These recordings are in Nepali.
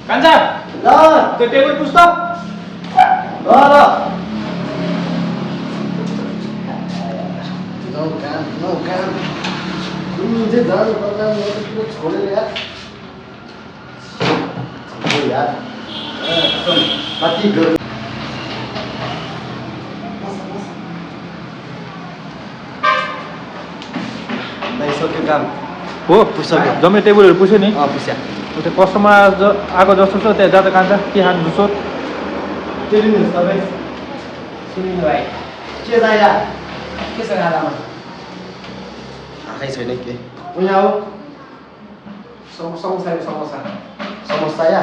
कान्छा ल त्यो टेबल पुछ त ल नो काम कुन चाहिँ जानु पर्ला म त पुरो छोडेर यार छोड्यो यार कति गर्नु भाइ सक्यो काम हो पुछ्यो जम्मै टेबलहरू पुछ्यो नि पुस्या त्यो कस्टमर आएको जस्तो छ त्यहाँ जाँदा कान्छा के खानु सोध लिनुहोस् तपाईँ सुनिनु भाइ के चाहियो के छ खानामा आँखै छैन के उहाँ आऊ समोसा समोसा समोसा या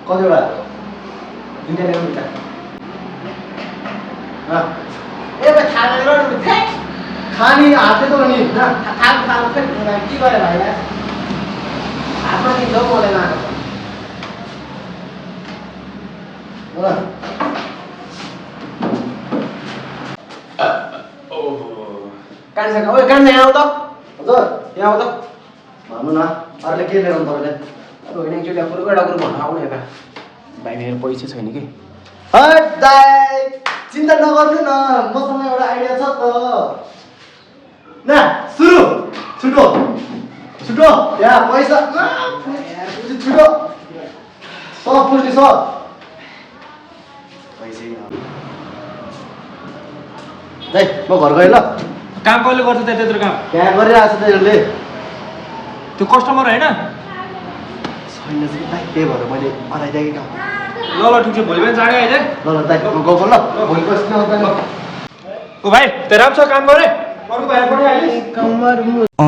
कतिवटा दुईटा ल्याउनु त ए भाइ खाना ल्याउनु खाने हातले त नि थाल खै के गरे भाइलाई हातमा दिन्छ हौ मलाई माग कान्छा ओए कान्छा यहाँ आऊ त हजुर यहाँ आऊ त भन्नु न अरूले के ल्याउनु तपाईँले होइन एकचोटि कुरो एउटा कुरो भन्नु आउनु यता भाइ मेरो पैसा छैन कि हट दाइ चिन्ता नगर्नु न मसँग एउटा आइडिया छ त न सुरु छुटो छुटो यहाँ पैसा छुटो सब पुष्टि सब पैसै दाइ म घर गएँ ल काम कसले गर्छ त्यहाँ त्यत्रो काम यहाँ गरिरहेको छ त्यसले त्यो कस्टमर होइन छैन चाहिँ दाइ त्यही भएर मैले बनाइदिएँ कि काम ल ल ठिक छ भोलि बिहान चाँडै आइज है ल ल दाइ म गएको ल भोलि बस्नु ओ भाइ त्यो राम्रो छ काम गरे अर्को भाइ पठाइहालिस्